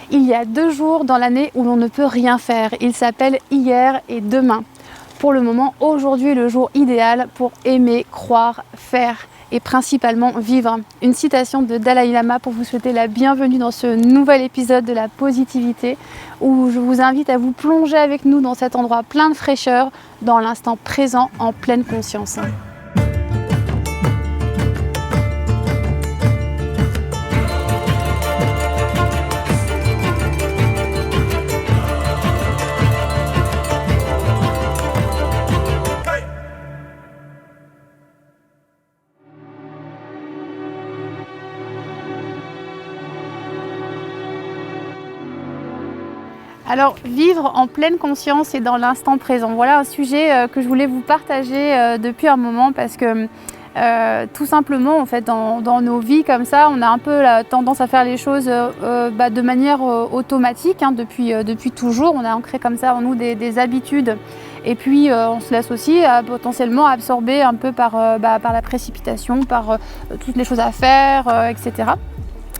Il y a 2 jours dans l'année où l'on ne peut rien faire. Ils s'appellent hier et demain. Pour le moment, aujourd'hui est le jour idéal pour aimer, croire, faire et principalement vivre. Une citation de Dalai Lama pour vous souhaiter la bienvenue dans ce nouvel épisode de la positivité où je vous invite à vous plonger avec nous dans cet endroit plein de fraîcheur, dans l'instant présent en pleine conscience. Alors, vivre en pleine conscience et dans l'instant présent, voilà un sujet que je voulais vous partager depuis un moment parce que tout simplement, en fait, dans nos vies comme ça, on a un peu la tendance à faire les choses de manière automatique, hein, depuis toujours. On a ancré comme ça en nous des habitudes et puis on se laisse aussi potentiellement absorber un peu par la précipitation, par toutes les choses à faire, etc.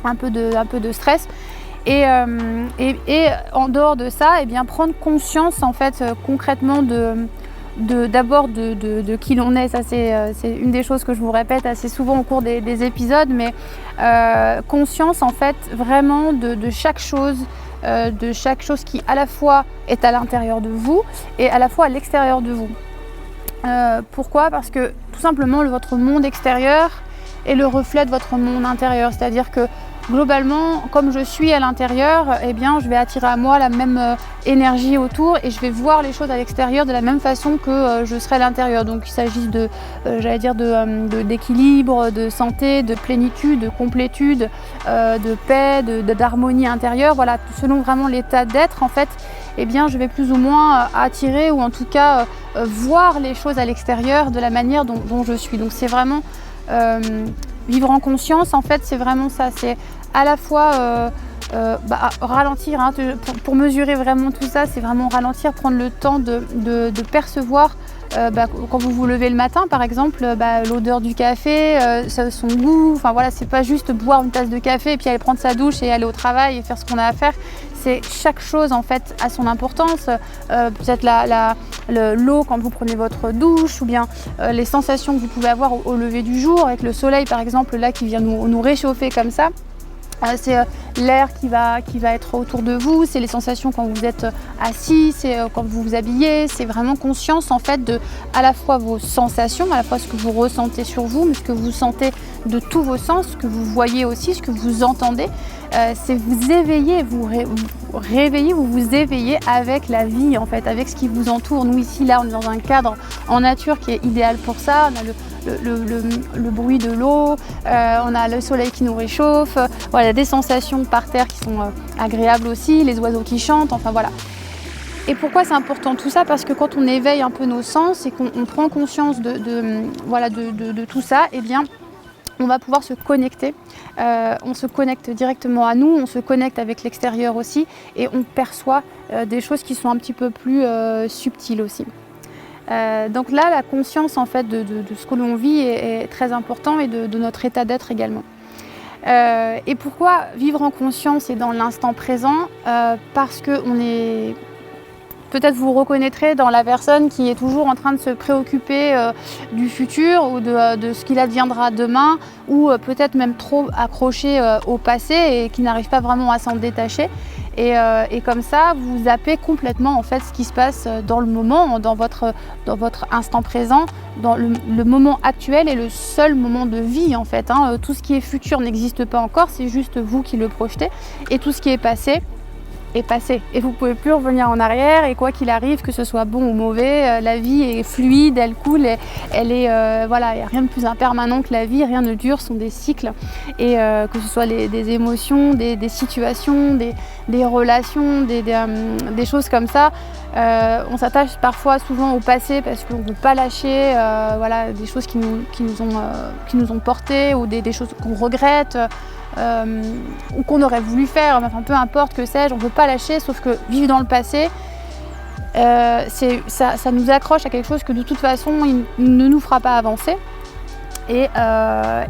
Un peu de stress. Et en dehors de ça, eh bien, prendre conscience en fait concrètement d'abord de qui l'on est. Ça c'est une des choses que je vous répète assez souvent au cours des épisodes, mais conscience en fait vraiment de chaque chose qui à la fois est à l'intérieur de vous et à la fois à l'extérieur de vous. Pourquoi ? Parce que tout simplement votre monde extérieur est le reflet de votre monde intérieur, c'est-à-dire que globalement, comme je suis à l'intérieur, eh bien, je vais attirer à moi la même énergie autour et je vais voir les choses à l'extérieur de la même façon que je serai à l'intérieur. Donc, il s'agit d'équilibre, de santé, de plénitude, de complétude, de paix, d'harmonie intérieure. Voilà, selon vraiment l'état d'être, en fait, eh bien, je vais plus ou moins attirer ou en tout cas voir les choses à l'extérieur de la manière dont je suis. Donc, c'est vraiment vivre en conscience, en fait, c'est vraiment ça. C'est à la fois ralentir, hein, pour mesurer vraiment tout ça, c'est vraiment ralentir, prendre le temps de percevoir quand vous vous levez le matin, par exemple, l'odeur du café, son goût. Enfin voilà, c'est pas juste boire une tasse de café et puis aller prendre sa douche et aller au travail et faire ce qu'on a à faire. C'est chaque chose en fait a son importance. Peut-être l'eau quand vous prenez votre douche, ou bien les sensations que vous pouvez avoir au lever du jour avec le soleil, par exemple, là qui vient nous réchauffer comme ça. C'est l'air qui va être autour de vous, c'est les sensations quand vous êtes assis, c'est quand vous vous habillez, c'est vraiment conscience en fait de à la fois vos sensations, à la fois ce que vous ressentez sur vous, mais ce que vous sentez de tous vos sens, ce que vous voyez aussi, ce que vous entendez. C'est vous éveiller, vous réveiller, vous éveillez avec la vie en fait, avec ce qui vous entoure. Nous ici, là, on est dans un cadre en nature qui est idéal pour ça. On a le bruit de l'eau, on a le soleil qui nous réchauffe, voilà, des sensations par terre qui sont agréables aussi, les oiseaux qui chantent, enfin voilà. Et pourquoi c'est important tout ça ? Parce que quand on éveille un peu nos sens et qu'on prend conscience de tout ça, eh bien, on va pouvoir se connecter. On se connecte directement à nous, on se connecte avec l'extérieur aussi et on perçoit des choses qui sont un petit peu plus subtiles aussi. Donc là, la conscience en fait de ce que l'on vit est très important et de notre état d'être également. Et pourquoi vivre en conscience et dans l'instant présent ? Parce que on est... Peut-être vous reconnaîtrez dans la personne qui est toujours en train de se préoccuper du futur ou de ce qu'il adviendra demain, ou peut-être même trop accroché au passé et qui n'arrive pas vraiment à s'en détacher. Et comme ça, vous zappez complètement en fait ce qui se passe dans le moment, dans votre instant présent, dans le moment actuel est le seul moment de vie en fait. Hein. Tout ce qui est futur n'existe pas encore, c'est juste vous qui le projetez. Et tout ce qui est passé et vous ne pouvez plus revenir en arrière, et quoi qu'il arrive, que ce soit bon ou mauvais, la vie est fluide, elle coule, elle est voilà, il n'y a rien de plus impermanent que la vie, rien ne dure, ce sont des cycles, et que ce soit des émotions, des situations, des relations, des choses comme ça. On s'attache parfois souvent au passé parce qu'on ne veut pas lâcher voilà, des choses qui nous ont portés, ou des choses qu'on regrette. Ou qu'on aurait voulu faire, enfin peu importe, que sais-je, on ne peut pas lâcher, sauf que vivre dans le passé, ça nous accroche à quelque chose que de toute façon il ne nous fera pas avancer et voilà,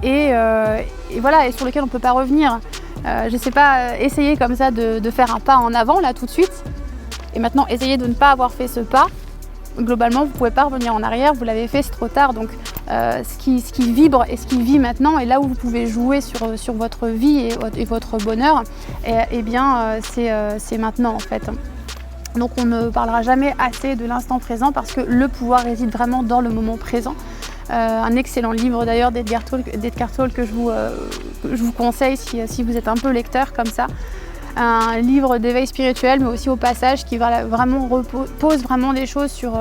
et sur lequel on ne peut pas revenir. Je ne sais pas, essayez comme ça de faire un pas en avant là tout de suite. Et maintenant, essayez de ne pas avoir fait ce pas. Globalement, vous ne pouvez pas revenir en arrière, vous l'avez fait, c'est trop tard. Donc ce qui vibre et ce qui vit maintenant, et là où vous pouvez jouer sur votre vie et votre bonheur, c'est maintenant en fait. Donc on ne parlera jamais assez de l'instant présent parce que le pouvoir réside vraiment dans le moment présent. Un excellent livre d'ailleurs d'Edgar Tolle que je vous conseille si vous êtes un peu lecteur comme ça. Un livre d'éveil spirituel, mais aussi au passage qui vraiment pose vraiment des choses sur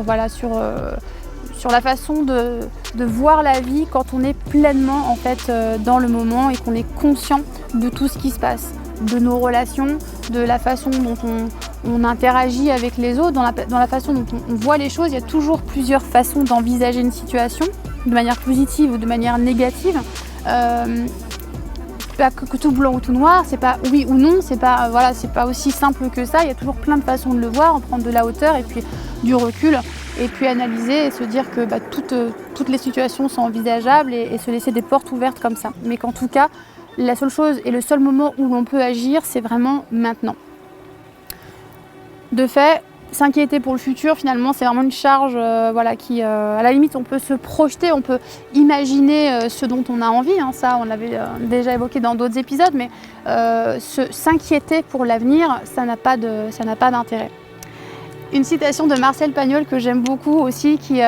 la façon de voir la vie quand on est pleinement en fait dans le moment et qu'on est conscient de tout ce qui se passe, de nos relations, de la façon dont on interagit avec les autres, dans la façon dont on voit les choses. Il y a toujours plusieurs façons d'envisager une situation, de manière positive ou de manière négative. Pas que tout blanc ou tout noir, c'est pas oui ou non, c'est pas aussi simple que ça. Il y a toujours plein de façons de le voir, en prendre de la hauteur et puis du recul, et puis analyser et se dire que toutes les situations sont envisageables et se laisser des portes ouvertes comme ça. Mais qu'en tout cas, la seule chose et le seul moment où l'on peut agir, c'est vraiment maintenant. De fait, s'inquiéter pour le futur, finalement, c'est vraiment une charge qui, à la limite, on peut se projeter, on peut imaginer ce dont on a envie. Ça, on l'avait déjà évoqué dans d'autres épisodes, mais s'inquiéter pour l'avenir, ça n'a pas d'intérêt. Une citation de Marcel Pagnol que j'aime beaucoup aussi qui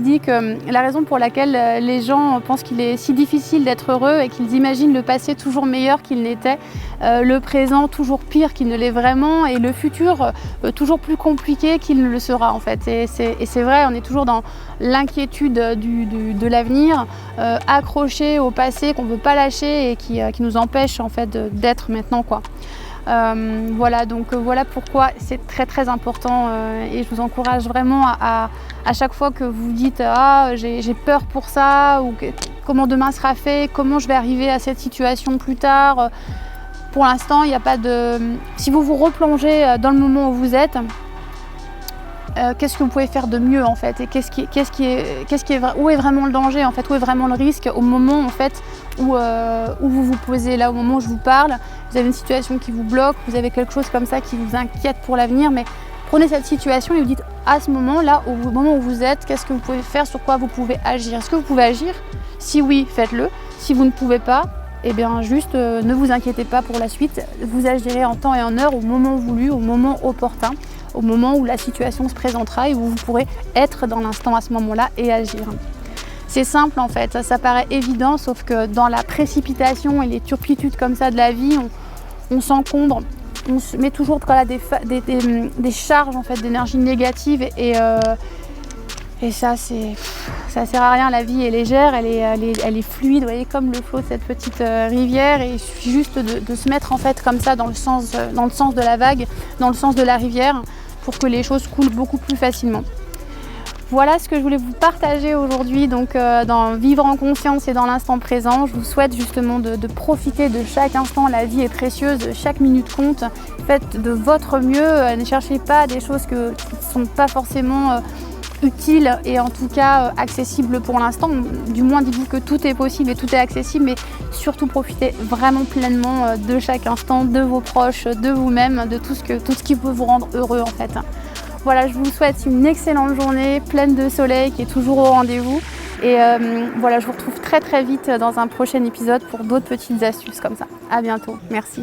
dit que la raison pour laquelle les gens pensent qu'il est si difficile d'être heureux et qu'ils imaginent le passé toujours meilleur qu'il n'était, le présent toujours pire qu'il ne l'est vraiment et le futur toujours plus compliqué qu'il ne le sera en fait. Et c'est vrai, on est toujours dans l'inquiétude de l'avenir, accroché au passé qu'on ne veut pas lâcher et qui nous empêche en fait d'être maintenant quoi. Voilà pourquoi c'est très très important et je vous encourage vraiment à chaque fois que vous dites j'ai peur pour ça ou comment demain sera fait, comment je vais arriver à cette situation plus tard. Pour l'instant, il n'y a pas de... Si vous vous replongez dans le moment où vous êtes, qu'est-ce que vous pouvez faire de mieux en fait et où est vraiment le danger en fait, où est vraiment le risque au moment en fait où vous vous posez là au moment où je vous parle, vous avez une situation qui vous bloque, vous avez quelque chose comme ça qui vous inquiète pour l'avenir, mais prenez cette situation et vous dites à ce moment là, au moment où vous êtes, qu'est-ce que vous pouvez faire, sur quoi vous pouvez agir, est-ce que vous pouvez agir? Si oui, faites-le, si vous ne pouvez pas, eh bien juste ne vous inquiétez pas pour la suite, vous agirez en temps et en heure au moment voulu, au moment opportun, au moment où la situation se présentera et où vous pourrez être dans l'instant à ce moment-là et agir. C'est simple en fait, ça paraît évident, sauf que dans la précipitation et les turpitudes comme ça de la vie, on s'encombre, on se met toujours des charges en fait, d'énergie négative et ça sert à rien. La vie est légère, elle est fluide, vous voyez, comme le flot de cette petite rivière, et il suffit juste de se mettre en fait comme ça dans le sens de la vague, dans le sens de la rivière, pour que les choses coulent beaucoup plus facilement. Voilà ce que je voulais vous partager aujourd'hui, donc dans Vivre en conscience et dans l'instant présent. Je vous souhaite justement de profiter de chaque instant, la vie est précieuse, chaque minute compte. Faites de votre mieux, ne cherchez pas des choses qui ne sont pas forcément utiles et en tout cas accessibles pour l'instant. Du moins dites-vous que tout est possible et tout est accessible, mais surtout profitez vraiment pleinement de chaque instant, de vos proches, de vous-même, de tout ce qui peut vous rendre heureux en fait. Voilà, je vous souhaite une excellente journée, pleine de soleil, qui est toujours au rendez-vous. Et voilà, je vous retrouve très très vite dans un prochain épisode pour d'autres petites astuces comme ça. À bientôt, merci.